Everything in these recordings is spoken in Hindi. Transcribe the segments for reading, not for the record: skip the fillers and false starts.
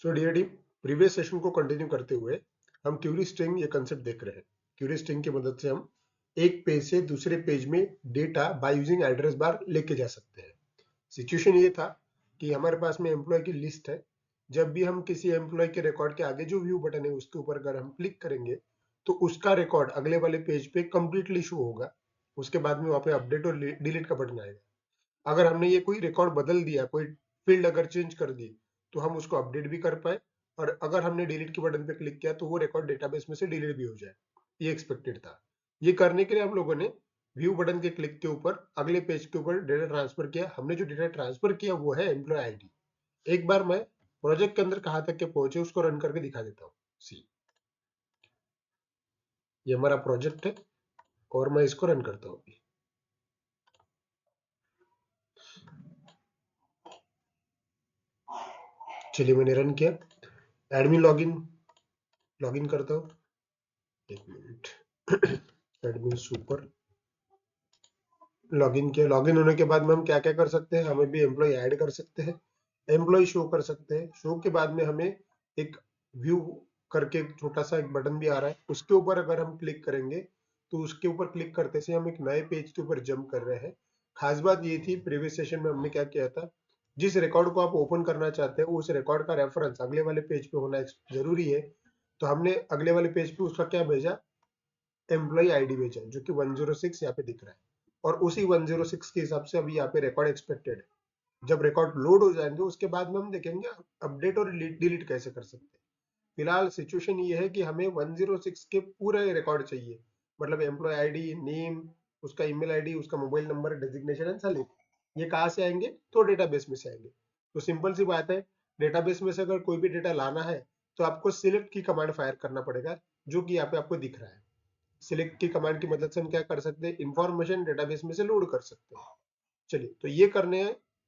सो डियर टीम, प्रीवियस सेशन को कंटिन्यू करते हुए हम क्यूरी स्ट्रिंग ये कंसेप्ट देख रहे हैं। क्यूरी स्ट्रिंग की मदद से हम एक पेज से दूसरे पेज में data by using address bar लेके जा सकते हैं। सिचुएशन ये था कि हमारे पास में एम्प्लॉय की लिस्ट है। जब भी हम किसी एम्प्लॉय के रिकॉर्ड के आगे जो व्यू बटन है उसके ऊपर अगर हम क्लिक करेंगे तो उसका रिकॉर्ड अगले वाले पेज पे कंप्लीटली शो होगा। उसके बाद में वहां पे अपडेट और डिलीट का बटन आएगा। अगर हमने ये कोई रिकॉर्ड बदल दिया, कोई फील्ड अगर चेंज कर दी, तो हम उसको अपडेट भी कर पाए, और अगर हमने डिलीट के बटन पे क्लिक किया तो वो रिकॉर्ड डेटाबेस में से डिलीट भी हो जाए। ये एक्सपेक्टेड था। ये करने के लिए हम लोगों ने व्यू बटन के क्लिक के ऊपर अगले पेज के ऊपर डेटा ट्रांसफर किया। हमने जो डेटा ट्रांसफर किया वो है एम्प्लॉय आईडी। एक बार मैं प्रोजेक्ट के अंदर कहां तक के पहुंचे उसको रन करके दिखा देता हूँ। सी, ये हमारा प्रोजेक्ट है और मैं इसको रन करता हूँ। चलिए, मैंने रन किया। एडमिन लॉगिन करता हूँ। एक मिनट। एडमिन सुपर लॉगिन किया। लॉगिन होने के बाद में हम क्या क्या कर सकते हैं, हमें भी एम्प्लॉय ऐड कर सकते हैं, एम्प्लॉय शो कर सकते हैं। शो के बाद में हमें एक व्यू करके एक छोटा सा एक बटन भी आ रहा है, उसके ऊपर अगर हम क्लिक करेंगे तो उसके ऊपर क्लिक करते से हम एक नए पेज के ऊपर जंप कर रहे हैं। खास बात ये थी, प्रीवियस सेशन में हमने क्या किया था, जिस रिकॉर्ड को आप ओपन करना चाहते हैं उस रिकॉर्ड का रेफरेंस अगले वाले पेज पे होना जरूरी है। तो हमने अगले वाले पेज पे उसका क्या भेजा, एम्प्लॉय आईडी भेजा, जो कि 106 यहाँ पे दिख रहा है। और उसी 106 के हिसाब से अभी यहाँ पे रिकॉर्ड एक्सपेक्टेड है। जब रिकॉर्ड लोड हो जाएंगे उसके बाद में हम देखेंगे अपडेट और डिलीट कैसे कर सकते हैं। फिलहाल सिचुएशन ये है कि हमें 106 के पूरे रिकॉर्ड चाहिए, मतलब एम्प्लॉय आईडी, नेम, उसका ईमेल आईडी, उसका mobile number, designation and salary. ये कहाँ से आएंगे, तो डेटाबेस में से आएंगे। तो सिंपल सी बात है, डेटाबेस में से अगर कोई भी डेटा लाना है तो आपको सिलेक्ट की कमांड फायर करना पड़ेगा, जो कि यहाँ पे आपको दिख रहा है। सिलेक्ट की कमांड की मदद से हम क्या कर सकते हैं, इंफॉर्मेशन डेटाबेस में से लोड कर सकते हैं। चलिए, तो ये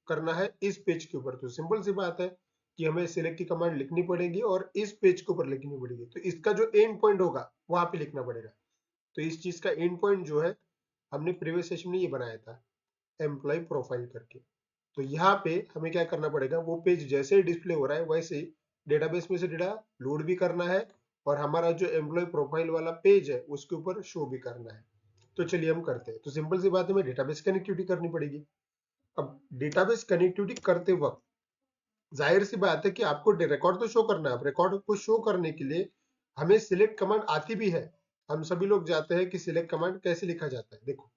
करना है इस पेज के ऊपर। तो सिंपल सी बात है कि हमें सिलेक्ट की कमांड लिखनी पड़ेगी और इस पेज के ऊपर लिखनी पड़ेगी। तो इसका जो एंड पॉइंट होगा वहां पे लिखना पड़ेगा। तो इस चीज का एंड पॉइंट जो है, हमने प्रीवियस सेशन में ये बनाया था एम्प्लॉय प्रोफाइल करके। तो यहाँ पे हमें क्या करना पड़ेगा, वो पेज जैसे ही डिस्प्ले हो रहा है वैसे ही डेटाबेस में से डेटा लोड भी करना है, और हमारा जो एम्प्लॉय प्रोफाइल वाला पेज है उसके ऊपर शो भी करना है। तो चलिए हम करते हैं। तो सिंपल सी बात है, हमें डेटाबेस कनेक्टिविटी करनी पड़ेगी। अब डेटाबेस कनेक्टिविटी करते वक्त जाहिर सी बात है कि आपको रिकॉर्ड तो शो करना है। अब रिकॉर्ड को शो करने के लिए हमें सिलेक्ट कमांड आती भी है। हम सभी लोग जाते हैं कि सिलेक्ट कमांड कैसे लिखा जाता है। देखो,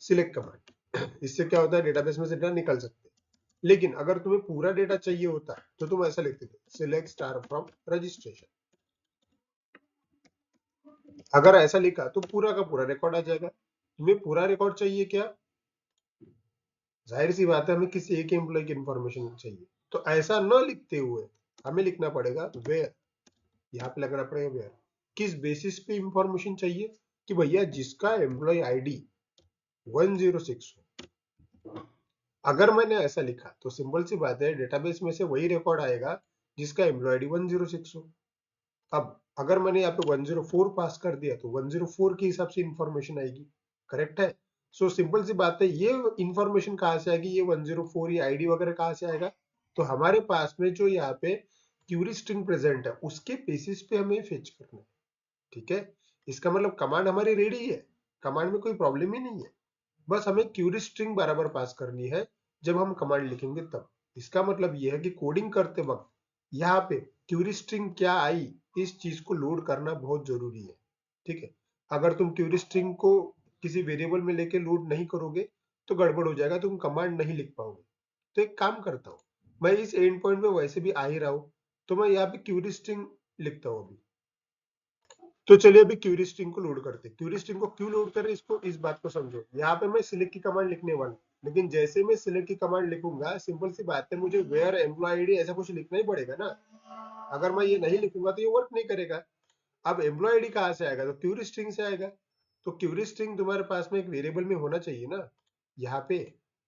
सिलेक्ट कमांड, इससे क्या होता है, डेटाबेस में से डेटा निकल सकते हैं। लेकिन अगर तुम्हें पूरा डेटा चाहिए होता तो तुम ऐसा लिखते थे, सिलेक्ट स्टार फ्रॉम रजिस्ट्रेशन। अगर ऐसा लिखा तो पूरा का पूरा रिकॉर्ड आ जाएगा। तुम्हें पूरा रिकॉर्ड चाहिए क्या, जाहिर सी बात है हमें किसी एक एम्प्लॉय की इंफॉर्मेशन चाहिए। तो ऐसा न लिखते हुए हमें लिखना पड़ेगा वेयर। यहाँ पे लगना पड़ेगा वेयर। किस बेसिस पे इंफॉर्मेशन चाहिए, कि भैया जिसका एम्प्लॉय आईडी 106 हो। अगर मैंने ऐसा लिखा तो सिंपल सी बात है, डेटाबेस में से वही रिकॉर्ड आएगा जिसका एम्प्लॉय आईडी 106 हो। अब अगर मैंने यहाँ पे 104 पास कर दिया तो 104 के हिसाब से इंफॉर्मेशन आएगी। करेक्ट है। सो सिंपल सी बात है, ये इंफॉर्मेशन कहाँ से आएगी, ये 104 ये आईडी वगैरह कहाँ से आएगा, तो हमारे पास में जो यहाँ पे क्यूरी स्ट्रिंग प्रेजेंट है उसके बेसिस पे हमें फेच करना है। ठीक है, इसका मतलब कमांड हमारी रेडी है, कमांड में कोई प्रॉब्लम ही नहीं है। बस हमें क्यूरी स्ट्रिंग बराबर पास करनी है जब हम कमांड लिखेंगे तब। इसका मतलब यह है कि कोडिंग करते वक्त यहाँ पे क्यूरी स्ट्रिंग क्या आई, इस चीज को लोड करना बहुत जरूरी है। ठीक है, अगर तुम क्यूरी स्ट्रिंग को किसी वेरिएबल में लेके लोड नहीं करोगे तो गड़बड़ हो जाएगा, तुम कमांड नहीं लिख पाओगे। तो एक काम करता हूँ, मैं इस एंड पॉइंट पे वैसे भी आ ही रहा हूँ, तो मैं यहाँ पे क्यूरी स्ट्रिंग लिखता हूँ अभी। तो चलिए अभी क्यूरी स्ट्रिंग को लोड करते हैं। क्यूरी स्ट्रिंग को क्यों लोड कर रहे हैं, इसको इस बात को समझो। यहाँ पे मैं सिलेक्ट की कमांड लिखने वाला हूँ, लेकिन जैसे मैं सिलेक्ट की कमांड लिखूंगा, सिंपल सी बात है, मुझे वेयर एम्प्लॉय आईडी ऐसा कुछ लिखना ही पड़ेगा ना। अगर मैं ये नहीं लिखूंगा तो ये वर्क नहीं करेगा। अब एम्प्लॉय आईडी कहाँ से आएगा, तो क्यूरी स्ट्रिंग से आएगा। तो क्यूरी स्ट्रिंग तुम्हारे पास में एक वेरिएबल में होना चाहिए ना यहाँ पे।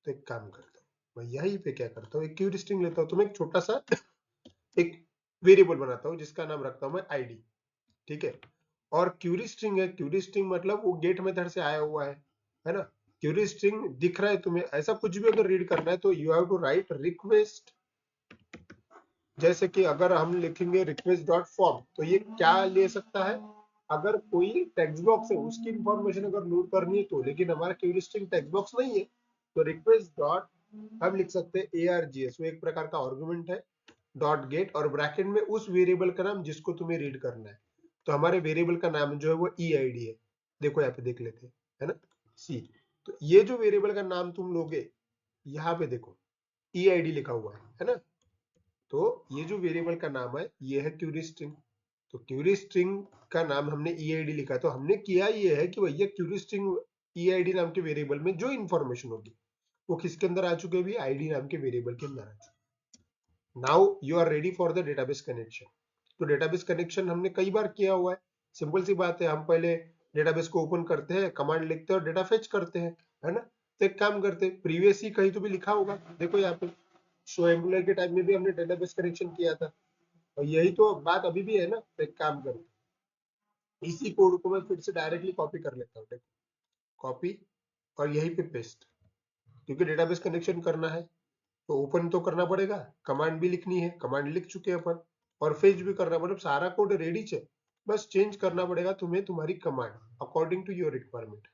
तो एक काम करता हूँ, मैं यहीं पे क्या करता हूँ, एक क्यूरी स्ट्रिंग लेता हूँ, तो मैं एक छोटा सा एक वेरिएबल बनाता हूँ जिसका नाम रखता हूँ मैं आईडी। ठीक है, और क्यूरी स्ट्रिंग है, क्यूरी स्ट्रिंग मतलब वो गेट मेथड से आया हुआ है ना। क्यूरी स्ट्रिंग दिख रहा है तुम्हें, ऐसा कुछ भी अगर रीड करना है तो यू हैव टू राइट जैसे कि अगर हम लिखेंगे रिक्वेस्ट डॉट फॉर्म, तो ये क्या ले सकता है, अगर कोई टेक्स्ट बॉक्स है उसकी इंफॉर्मेशन अगर लोड करनी है तो, लेकिन हमारा क्वेरी स्ट्रिंग टेक्स्ट बॉक्स नहीं है, तो रिक्वेस्ट डॉट हम लिख सकते हैं args, वो एक प्रकार का आर्गुमेंट है, डॉट गेट और ब्रैकेट में उस वेरिएबल का नाम जिसको तुम्हें रीड करना है। तो हमारे वेरिएबल का नाम जो है वो eid है, देखो यहाँ पे देख लेते हैं, है ना, सी। तो ये जो वेरिएबल का नाम तुम लोगे, यहाँ पे देखो eid लिखा हुआ है ना, तो ये जो वेरिएबल का नाम है ये है क्यूरी स्ट्रिंग। तो क्यूरी स्ट्रिंग का नाम हमने eid लिखा, तो हमने किया ये है कि भैया क्यूरी स्ट्रिंग eid नाम के वेरिएबल में जो इंफॉर्मेशन होगी वो किसके अंदर आ चुके भी, id नाम के वेरिएबल के अंदर आ चुके। Now you are ready for the database connection. तो डेटाबेस कनेक्शन हमने कई बार किया हुआ है, सिंपल सी बात है, हम पहले डेटाबेस को ओपन करते हैं, कमांड लिखते हैं और डेटा फेच करते हैं, है ना। तो एक काम करते हैं, प्रीवियस ही कहीं तो भी लिखा होगा, देखो यहाँ पे शो एम्बुलर के टाइम में भी हमने डेटाबेस कनेक्शन किया था, और यही तो बात अभी भी है ना। तो एक काम करते हैं, इसी कोड को मैं फिर से डायरेक्टली कॉपी कर लेता हूँ, देखो कॉपी और यहीं पे पेस्ट, क्योंकि डेटाबेस कनेक्शन करना है तो ओपन तो करना पड़ेगा, कमांड भी लिखनी है, कमांड लिख चुके हैं अपन, और फेच भी करना, मतलब सारा कोड रेडी है, बस चेंज करना पड़ेगा तुम्हें तुम्हारी command according to your requirement.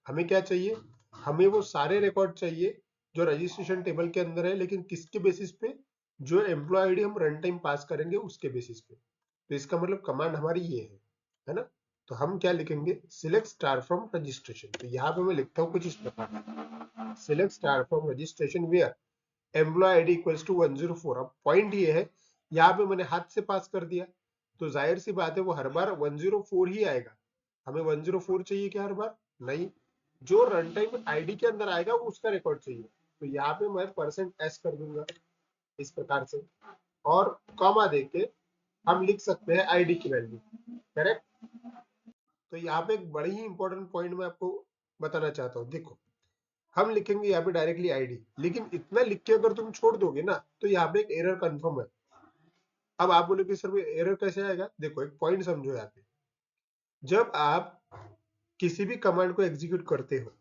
हमें क्या चाहिए, हमें वो सारे रिकॉर्ड चाहिए जो रजिस्ट्रेशन टेबल के अंदर है, लेकिन किसके बेसिस पे, जो एम्प्लॉय आईडी हम रन टाइम पास करेंगे उसके बेसिस पे। तो इसका मतलब कमांड हमारी ये है ना। तो हम क्या लिखेंगे, सिलेक्ट स्टार फ्रॉम रजिस्ट्रेशन। तो यहाँ पे मैं लिखता हूँ कुछ इस प्रकार, select star from registration where employ ID equals to 104। अब पॉइंट ये है, यहाँ पे मैंने हाथ से पास कर दिया, तो जाहिर सी बात है वो हर बार 104 ही आएगा। हमें 104 चाहिए क्या हर बार, नहीं, जो रन टाइम आईडी के अंदर आएगा वो उसका रिकॉर्ड चाहिए। तो यहाँ पे मैं %s कर दूंगा इस प्रकार से, और कॉमा देके हम लिख सकते हैं आईडी की वैल्यू, करेक्ट। तो यहाँ पे एक बड़ी ही इंपॉर्टेंट पॉइंट मैं आपको बताना चाहता हूँ, देखो हम लिखेंगे यहाँ पे डायरेक्टली आईडी, लेकिन इतना लिख के अगर तुम छोड़ दोगे ना तो यहाँ पे एक एरर कंफर्म है। अब आप बोलोगे सर एरर कैसे आएगा, देखो एक पॉइंट समझो यहाँ पे, जब आप किसी भी कमांड को एग्जीक्यूट करते हो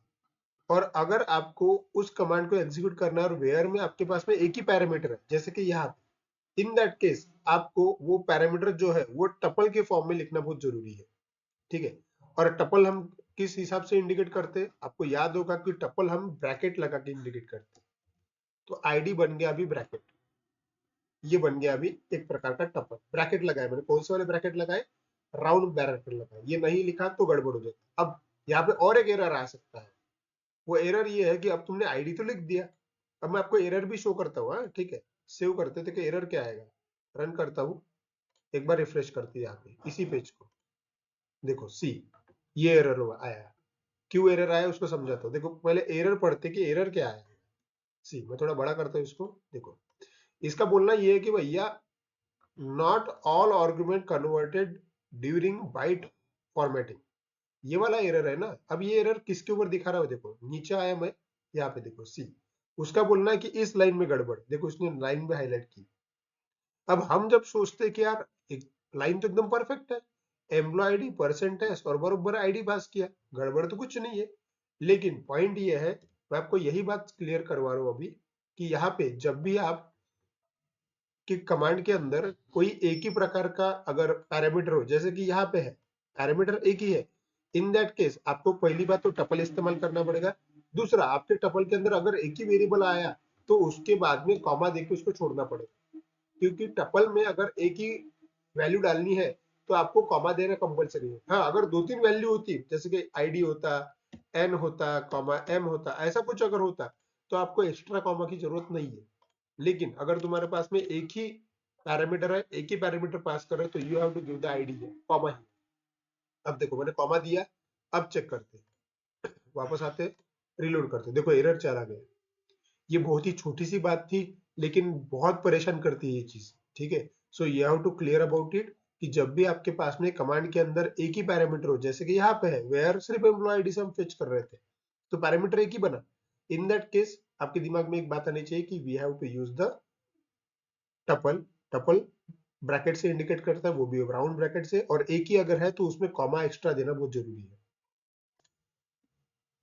और अगर आपको उस कमांड को एग्जीक्यूट करना है और वेयर में आपके पास में एक ही पैरामीटर है, जैसे कि यहाँ, इन दैट केस आपको वो पैरामीटर जो है वो टपल के फॉर्म में लिखना बहुत जरूरी है, ठीक है। और टपल हम किस हिसाब से इंडिकेट करते हैं, आपको याद होगा कि टपल हम ब्रैकेट लगा के इंडिकेट करते हैं। तो आईडी बन गया अभी ब्रैकेट, ये बन गया अभी एक प्रकार का टपल, ब्रैकेट लगाए मैंने, कौन से वाले ब्रैकेट लगाए, राउंड ब्रैकेट लगाए, ये नहीं लिखा तो गड़बड़ हो जाता। अब यहाँ पे और एक एरर आ सकता है, वो एरर ये है कि अब तुमने आईडी तो लिख दिया, अब मैं आपको एरर भी शो करता हूँ, ठीक है, सेव करते थे कि एरर क्या आएगा, रन करता हूँ, एक बार रिफ्रेश करते यहाँ पे इसी पेज को, देखो सी, ये एरर आया, क्यों एरर आया उसको समझाता हूँ। देखो पहले एरर पढ़ते कि एरर क्या आया, सी मैं थोड़ा बड़ा करता हूँ इसको, देखो इसका बोलना ये है कि भैया not all argument converted during byte formatting, ये वाला एरर है ना। अब ये एरर किसके ऊपर दिखा रहा है, देखो नीचे आया मैं, यहाँ पे देखो सी, उसका बोलना है कि इस लाइन में गड़बड़, देखो उसने लाइन में हाईलाइट की। अब हम जब सोचते हैं कि यार एक लाइन तो एकदम परफेक्ट है, एम्प्लॉय आईडी %s और बरोबर आईडी पास किया, गड़बड़ तो कुछ नहीं है, लेकिन पॉइंट ये है, मैं आपको यही बात क्लियर करवा रहा हूं अभी, कि यहाँ पे जब भी आप कि कमांड के अंदर कोई एक ही प्रकार का अगर पैरामीटर हो, जैसे कि यहाँ पे है पैरामीटर एक ही है, इन दैट केस आपको पहली बात तो टपल इस्तेमाल करना पड़ेगा, दूसरा आपके टपल के अंदर अगर एक ही वेरिएबल आया तो उसके बाद में कॉमा देके उसको छोड़ना पड़ेगा, क्योंकि टपल में अगर एक ही वैल्यू डालनी है तो आपको कॉमा देना कंपलसरी है। हाँ अगर 2-3 वैल्यू होती, जैसे कि आईडी होता, एन होता, कॉमा एम होता, ऐसा कुछ अगर होता तो आपको एक्स्ट्रा कॉमा की जरूरत नहीं है। लेकिन अगर तुम्हारे पास में एक ही पैरामीटर है, एक ही पैरामीटर पास कर रहे हो, तो you have to give the ID है कॉमा ही। अब देखो मैंने कॉमा दिया, अब चेक करते, वापस आते, रिलोड करते, देखो एरर चला गया। ये बहुत ही छोटी सी बात थी, लेकिन बहुत परेशान करती है ये चीज, ठीक है। So you have to clear about it, कि जब भी आपके पास में कमांड के अंदर एक ही पैरामीटर हो, जैसे कि यहाँ पे है वेयर सिर्फ एम्प्लॉय आईडी से हम फेच कर रहे थे, तो पैरामीटर एक ही बना, इन दैट केस आपके दिमाग में एक बात आनी चाहिए कि we have to use the tuple. Tuple bracket से इंडिकेट करता है, वो भी राउंड ब्रैकेट से, और एक ही अगर है तो उसमें कॉमा एक्स्ट्रा देना बहुत जरूरी है।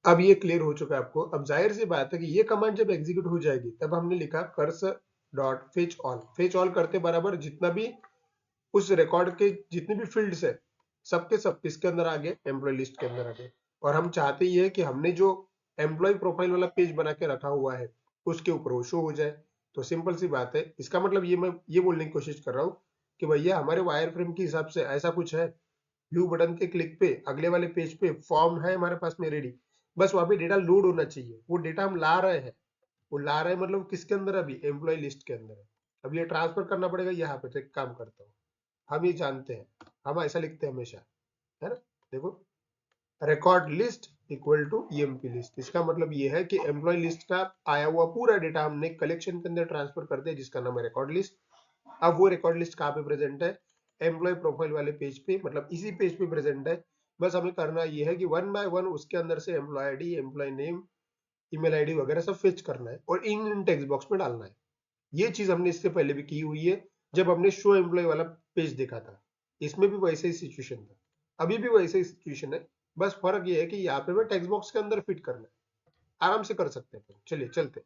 अब ये क्लियर हो चुका है आपको। अब जाहिर सी बात है कि ये कमांड जब एग्जीक्यूट हो जाएगी, तब हमने लिखा कर्सर डॉट फेच ऑल करते बराबर जितना भी उस रिकॉर्ड के जितने भी फील्ड्स है सबके सब किसके अंदर आ गए, एम्प्लॉय लिस्ट के अंदर आ गए। और हम चाहते ही है कि हमने जो एम्प्लॉय प्रोफाइल वाला पेज बना के रखा हुआ है उसके ऊपर वो शो हो जाए। तो सिंपल सी बात है, इसका मतलब ये मैं ये बोलने की कोशिश कर रहा हूँ कि भैया हमारे वायर फ्रेम के हिसाब से ऐसा कुछ है, व्यू बटन के क्लिक पे अगले वाले पेज पे फॉर्म है हमारे पास में रेडी, बस वहां पे डेटा लोड होना चाहिए। वो डेटा हम ला रहे हैं, वो ला रहे हैं मतलब किसके अंदर, अभी एम्प्लॉय लिस्ट के अंदर है। अब ये ट्रांसफर करना पड़ेगा यहाँ पे। तो एक काम करता हूँ, हम ये जानते हैं, हम ऐसा लिखते हैं हमेशा, है ना। देखो, record list equal to EMP list. इसका मतलब ये है कि एम्प्लॉय लिस्ट का आया हुआ पूरा डेटा हमने कलेक्शन के अंदर ट्रांसफर कर दिया जिसका नाम है रिकॉर्ड लिस्ट। अब वो रिकॉर्ड लिस्ट कहाँ पे प्रेजेंट है, एम्प्लॉय प्रोफाइल वाले पेज पे, मतलब इसी पेज पे प्रेजेंट है। बस हमें करना ये है कि वन बाय वन उसके अंदर से employ ID, employ name, email ID वगैरह सब फेच करना है और इन टेक्स्ट बॉक्स में डालना है। ये चीज हमने इससे पहले भी की हुई है जब हमने शो एम्प्लॉय वाला पेज देखा था। इसमें भी वैसे ही सिचुएशन था, अभी भी वैसे ही सिचुएशन है। बस फर्क ये है कि यहाँ पे मैं टेक्स्ट बॉक्स के अंदर फिट करना है, आराम से कर सकते हैं। चलिए चलते।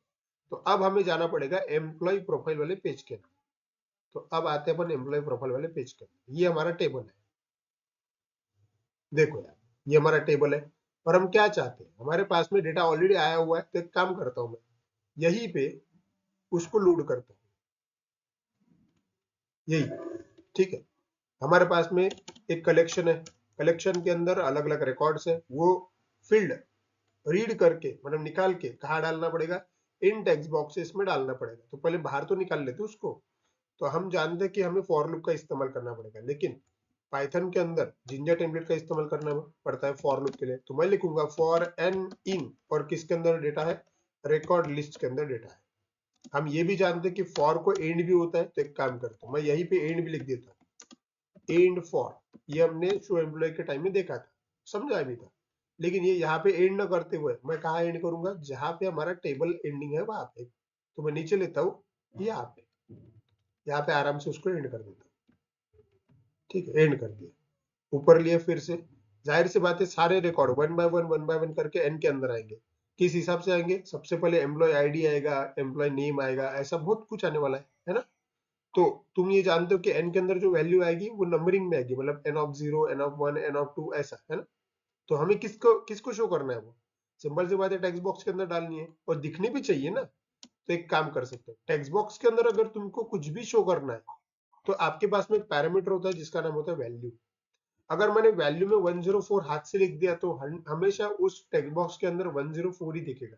तो अब हमें जाना पड़ेगा एम्प्लॉय प्रोफाइल वाले पेज के अंदर। तो अब आते हैं अपन एम्प्लॉय प्रोफाइल वाले पेज के अंदर। ये हमारा टेबल है, देखो यार, ये हमारा टेबल है। और हम क्या चाहते हैं, हमारे पास में डेटा ऑलरेडी आया हुआ है। तो एक काम करता हूं मैं, यहीं पे उसको लोड करता हूँ, यही, ठीक है। हमारे पास में एक कलेक्शन है, कलेक्शन के अंदर अलग अलग रिकॉर्ड्स है। वो फील्ड रीड करके मतलब निकाल के कहाँ डालना पड़ेगा, इन टेक्स्ट बॉक्सेस में डालना पड़ेगा। तो पहले बाहर तो निकाल लेते उसको। तो हम जानते हैं कि हमें फॉर लूप का इस्तेमाल करना पड़ेगा, लेकिन पाइथन के अंदर जिंजर टेम्पलेट का इस्तेमाल करना पड़ता है फॉर लूप के लिए। तो मैं लिखूंगा फॉर एन इन, और किसके अंदर डेटा है, रिकॉर्ड लिस्ट के अंदर डेटा है। हम ये भी जानते हैं कि फॉर को एंड भी होता है। तो एक काम करता हूँ, मैं यहीं पे एंड भी लिख देता हूँ, एंड फॉर। ये हमने शो एम्प्लॉय के टाइम में देखा था, समझा भी था। लेकिन ये यहाँ पे एंड ना करते हुए मैं कहाँ एंड करूंगा, जहां पे हमारा टेबल एंडिंग है वहां पे। तो मैं नीचे लेता हूँ यहाँ पे, यहाँ पे आराम से उसको एंड कर देता हूँ। ठीक है, एंड कर दिया। ऊपर लिए फिर से, जाहिर सी बात है सारे रिकॉर्ड वन बाय वन करके एन के अंदर आएंगे। किस हिसाब से आएंगे, सबसे पहले एम्प्लॉय आईडी आएगा, एम्प्लॉय नेम आएगा, ऐसा बहुत कुछ आने वाला है ना। तो तुम ये जानते हो कि एन के अंदर जो वैल्यू आएगी वो नंबरिंग में आएगी, मतलब n of 0, n of 1, n of 2, ऐसा है ना। तो हमें किसको किसको शो करना है, वो सिंपल सी बात है टेक्स्ट बॉक्स के अंदर डालनी है, और दिखनी भी चाहिए ना। तो एक काम कर सकते हो, टेक्स्ट बॉक्स के अंदर अगर तुमको कुछ भी शो करना है तो आपके पास में पैरामीटर होता है जिसका नाम होता है वैल्यू। अगर मैंने वैल्यू में 104 हाथ से लिख दिया तो हमेशा उस टेक्स्ट बॉक्स के अंदर 104 ही दिखेगा।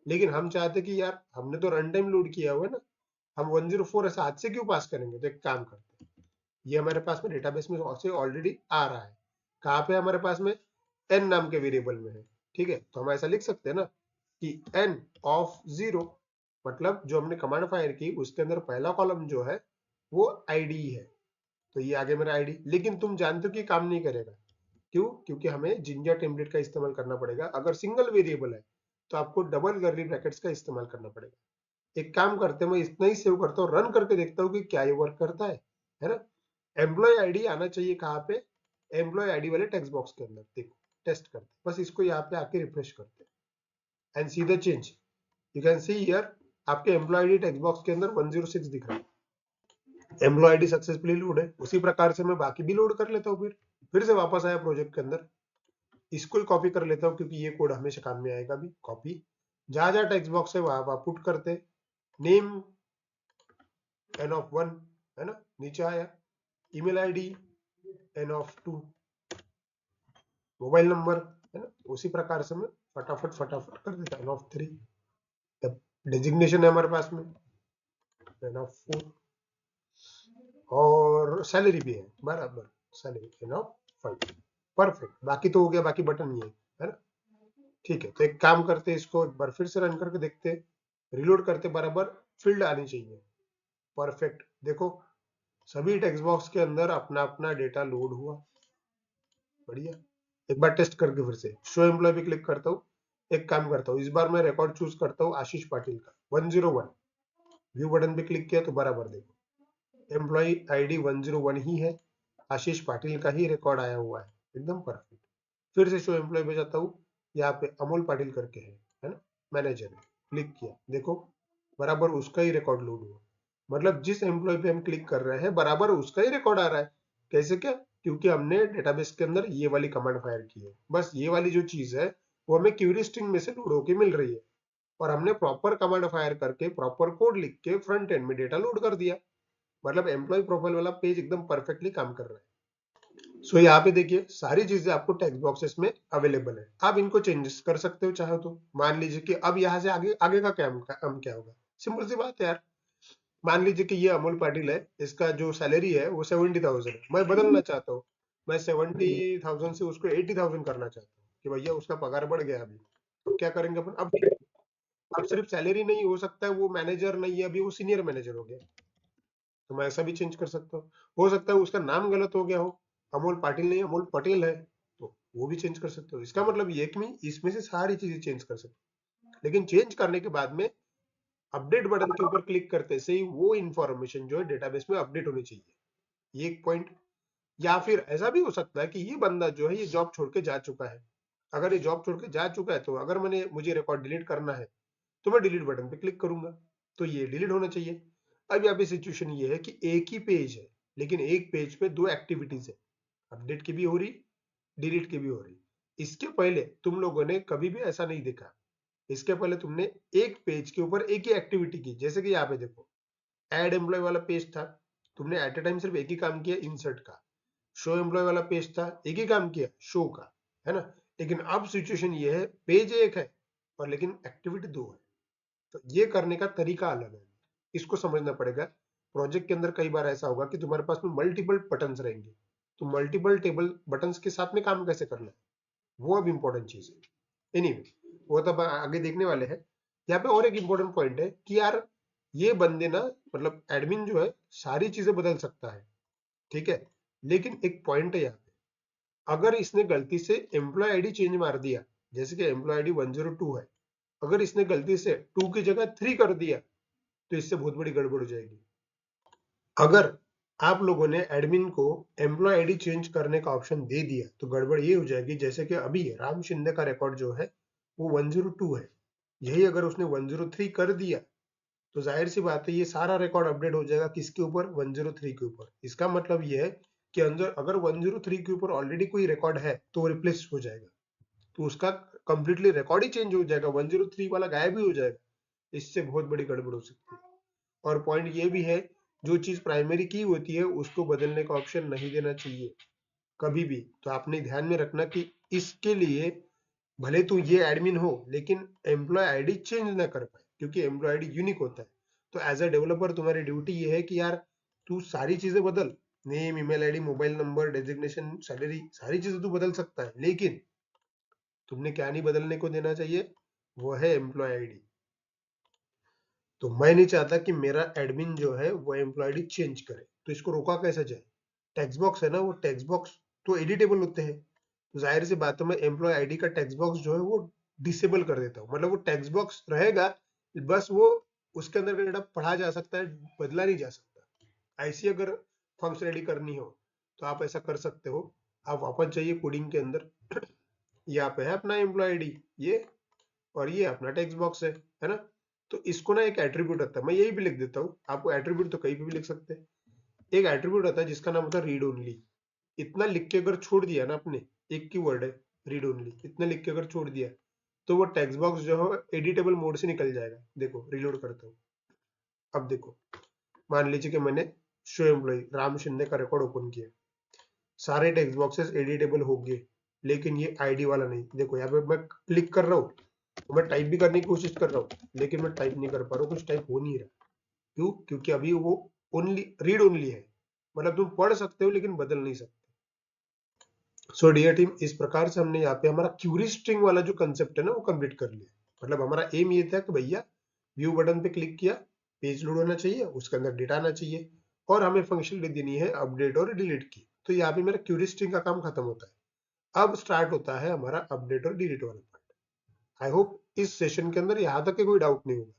लेकिन हम चाहते कि यार हमने तो रन टाइम लोड किया हुआ है ना, हम 104 ऐसा हाथ से क्यों पास करेंगे। तो एक काम करते हैं, ये हमारे पास में डेटाबेस में ऑलरेडी आ रहा है। कहाँ पे हमारे पास में, एन नाम के वेरिएबल में है। ठीक है, तो हम ऐसा लिख सकते हैं ना कि एन ऑफ 0, मतलब जो हमने कमांड फायर की उसके अंदर पहला कॉलम जो है वो आईडी है। तो ये आगे मेरा आईडी, लेकिन तुम जानते हो कि काम नहीं करेगा। क्यों, क्योंकि हमें जिंजर टेम्पलेट का इस्तेमाल करना पड़ेगा। अगर सिंगल वेरिएबल है तो आपको डबल कर्ली ब्रैकेट्स का इस्तेमाल करना पड़ेगा। एक काम करते हैं, मैं इतना ही सेव करता हूँ, रन करके देखता हूँ कि क्या ये वर्क करता है ना। एम्प्लॉय आईडी आना चाहिए कहाँ पे, एम्प्लॉय आईडी वाले टेक्स्ट बॉक्स के अंदर। देखो टेस्ट करते हैं, बस इसको यहाँ पे आके रिफ्रेश करते हैं and see the change. You can see here आपके एम्प्लॉय आईडी टेक्स्ट बॉक्स के अंदर 106 दिख रहा है। एम्प्लॉय आईडी सक्सेसफुली लोड है। उसी प्रकार से मैं बाकी भी लोड कर लेता हूँ। फिर से वापस आया प्रोजेक्ट के अंदर, इसको ही कॉपी कर लेता हूँ क्योंकि ये कोड हमेशा काम में आएगा। भी कॉपी, जहां जहां टेक्स्ट बॉक्स है वहां वहां पुट करते, नेम एन ऑफ 1 है ना, नीचे आया, email ID n of 2, mobile number है ना। उसी प्रकार से मैं फटाफट फटाफट कर देता, एन ऑफ 3, डेजिग्नेशन है हमारे पास में एन ऑफ 4, और सैलरी भी है बराबर, सैलरी एन ऑफ 5। परफेक्ट, बाकी तो हो गया, बाकी बटन ये है ना। ठीक है, तो एक काम करते हैं, इसको एक बार फिर से रन करके देखते हैं, रिलोड करते बराबर फील्ड आनी चाहिए। परफेक्ट, देखो सभी टेक्स्ट बॉक्स के अंदर अपना अपना डेटा लोड हुआ, बढ़िया। एक बार टेस्ट करके फिर से शो एम्प्लॉय पे क्लिक करता हूँ। एक काम करता हूँ, इस बार मैं रिकॉर्ड चूज करता हूँ आशीष पाटिल का 101। व्यू बटन पे क्लिक किया तो बराबर देखो एम्प्लॉय आईडी 101 ही है, आशीष पाटिल का ही रिकॉर्ड आया हुआ है, एकदम परफेक्ट। फिर से शो एम्प्लॉय पे जाता हूँ, यहाँ पे अमोल पाटिल करके है ना, मैनेजर, क्लिक किया, देखो बराबर उसका ही रिकॉर्ड लोड हुआ। मतलब जिस एम्प्लॉय पे हम क्लिक कर रहे हैं बराबर उसका ही रिकॉर्ड आ रहा है। कैसे क्या? क्योंकि हमने डेटाबेस के अंदर ये वाली कमांड फायर की है। बस ये वाली जो चीज है वो हमें क्यूरी स्ट्रिंग में से लोड होके मिल रही है, और हमने प्रॉपर कमांड फायर करके प्रॉपर कोड लिख के फ्रंट एंड में डेटा लोड कर दिया। मतलब एम्प्लॉय प्रोफाइल वाला पेज एकदम परफेक्टली काम कर रहा है। सो यहाँ पे देखिए सारी चीजें आपको टेक्स्ट बॉक्सेस में अवेलेबल है। आप इनको चेंजेस कर सकते हो चाहो तो। मान लीजिए कि अब यहाँ से आगे आगे का काम क्या होगा। सिंपल सी बात है यार। मान लीजिए कि ये अमोल पाटिल है, इसका जो सैलरी है वो 70,000 है, मैं बदलना चाहता हूँ। मैं 70,000 से उसको 80,000 करना चाहता हूँ कि भैया उसका पगार बढ़ गया अभी। तो क्या करेंगे अपन? अब सिर्फ सैलरी नहीं, हो सकता है वो मैनेजर नहीं है अभी, वो सीनियर मैनेजर हो गया, तो मैं ऐसा भी चेंज कर सकता हूँ। हो सकता है उसका नाम गलत हो गया हो, अमोल पाटिल नहीं अमोल पटेल है, तो वो भी चेंज कर सकते हो। इसका मतलब ये कि मैं इसमें से सारी चीजें चेंज कर सकता हूँ। लेकिन चेंज करने के बाद में अपडेट बटन के ऊपर क्लिक करते से ही वो इन्फॉर्मेशन जो है डेटाबेस में अपडेट होनी चाहिए। ये एक पॉइंट। या फिर ऐसा भी हो सकता है कि ये बंदा जो है ये जॉब छोड़ के जा चुका है। अगर ये जॉब छोड़ के जा चुका है तो अगर मुझे रिकॉर्ड डिलीट करना है तो मैं डिलीट बटन पे क्लिक करूंगा, तो ये डिलीट होना चाहिए। अब यहाँ पे सिचुएशन ये है कि एक ही पेज है लेकिन एक पेज पे दो एक्टिविटीज है, अपडेट की भी हो रही, डिलीट की भी हो रही। इसके पहले तुम लोगों ने कभी भी ऐसा नहीं देखा। इसके पहले तुमने एक पेज के ऊपर एक ही एक्टिविटी की। जैसे कि यहाँ पे देखो, एड एम्प्लॉय वाला पेज था, तुमने एट ए टाइम सिर्फ एक ही काम किया, इंसर्ट का। शो एम्प्लॉय वाला पेज था, एक ही काम किया, शो का, है ना। लेकिन अब सिचुएशन ये है, पेज एक है और लेकिन एक्टिविटी दो है। तो ये करने का तरीका अलग है, इसको समझना पड़ेगा। प्रोजेक्ट के अंदर कई बार ऐसा होगा कि तुम्हारे पास में मल्टीपल बटन्स रहेंगे, तो मल्टीपल टेबल बटन्स के साथ में काम कैसे करना है, वो अब इंपॉर्टेंट चीज है। एनीवे, वो तो आगे देखने वाले हैं। यहाँ पे और एक इंपॉर्टेंट पॉइंट है कि यार ये बंदे ना, मतलब एडमिन जो है सारी चीजें बदल सकता है, ठीक है। लेकिन एक पॉइंट है यहाँ पे, अगर इसने गलती से एम्प्लॉय आईडी चेंज मार दिया, जैसे कि एम्प्लॉय आईडी 102 है, अगर इसने गलती से 2 की जगह 3 कर दिया तो इससे बहुत बड़ी गड़बड़ हो जाएगी। अगर आप लोगों ने एडमिन को एम्प्लॉय आईडी चेंज करने का ऑप्शन दे दिया तो गड़बड़ ये हो जाएगी, जैसे कि अभी राम शिंदे का रिकॉर्ड जो है वो 102 है, यही अगर उसने 103 कर दिया तो जाहिर सी बात है ये सारा रिकॉर्ड अपडेट हो जाएगा किसके ऊपर, 103 के ऊपर। इसका मतलब ये है कि अंदर अगर 103 के ऊपर ऑलरेडी कोई रिकॉर्ड है तो वो रिप्लेस हो जाएगा, तो उसका कंप्लीटली रिकॉर्ड ही चेंज हो जाएगा, 103 वाला गायब ही हो जाएगा। इससे बहुत बड़ी गड़बड़ हो सकती है। और पॉइंट ये भी है, जो चीज प्राइमरी की होती है उसको बदलने का ऑप्शन नहीं देना चाहिए कभी भी। तो आपने ध्यान में रखना कि इसके लिए भले तू ये एडमिन हो लेकिन एम्प्लॉय आईडी चेंज ना कर पाए, क्योंकि एम्प्लॉय आईडी यूनिक होता है। तो एज अ डेवलपर तुम्हारी ड्यूटी ये है कि यार तू सारी चीजें बदल, name, email ID, mobile number, designation, salary, सारी चीजें तू बदल सकता है, लेकिन तुमने क्या नहीं बदलने को देना चाहिए, वो है एम्प्लॉय आईडी। तो मैं नहीं चाहता कि मेरा एडमिन जो है वो एम्प्लॉय आईडी चेंज करे, तो इसको रोका कैसे जाए। टेक्स्ट बॉक्स है ना, वो टेक्स्ट बॉक्स तो एडिटेबल होते हैं, तो जाहिर सी बात है मैं एम्प्लॉय आईडी का टेक्स्ट बॉक्स जो है वो डिसेबल कर देता हूँ। मतलब वो टेक्स्ट बॉक्स रहेगा, बस वो उसके अंदर का डेटा पढ़ा जा सकता है, बदला नहीं जा सकता। ऐसी अगर फंक्शनलिटी करनी हो तो आप ऐसा कर सकते हो। आप वापस जाइए कोडिंग के अंदर, यहाँ पे है अपना एम्प्लॉय आईडी ये, और ये अपना टेक्स्ट बॉक्स है ना। तो इसको ना एक एट्रीब्यूट आता है, मैं यही भी लिख देता हूँ, आपको एट्रीब्यूट तो कहीं पे भी लिख सकते हैं। एक एट्रीब्यूट आता है जिसका नाम होता है रीड ओनली। इतना लिख के अगर छोड़ दिया ना आपने, एक की वर्ड है रीड ओनली, इतना लिख के अगर छोड़ दिया तो वो टेक्स्ट बॉक्स जो है एडिटेबल मोड से निकल जाएगा। देखो रिलोड करता हूँ, अब देखो, मान लीजिए कि मैंने शो एम्प्लॉय राम शिंदे का रिकॉर्ड ओपन किया, सारे टेक्स्ट बॉक्सेस एडिटेबल हो गए, लेकिन ये आईडी वाला नहीं। देखो यहाँ पे मैं क्लिक कर रहा हूँ तो मैं टाइप भी करने की कोशिश कर रहा हूँ लेकिन मैं टाइप नहीं कर पा रहा हूँ, कुछ टाइप हो नहीं रहा। क्यों? क्योंकि अभी वो ओनली रीड ओनली है, मतलब तुम पढ़ सकते हो लेकिन बदल नहीं सकते। सो डियर टीम, इस प्रकार से हमने यहाँ पे हमारा क्यूरी स्ट्रिंग वाला जो कंसेप्ट है ना वो कंप्लीट कर लिया। मतलब हमारा एम ये था कि भैया व्यू बटन पे क्लिक किया, पेज लोड होना चाहिए, उसके अंदर डेटा आना चाहिए, और हमें फंक्शनलिटी देनी है अपडेट और डिलीट की। तो यहाँ पे मेरा क्यूरी स्ट्रिंग का काम खत्म होता है। अब स्टार्ट होता है हमारा अपडेट और डिलीट वाला पार्ट। आई होप इस सेशन के अंदर यहाँ तक के कोई डाउट नहीं होगा।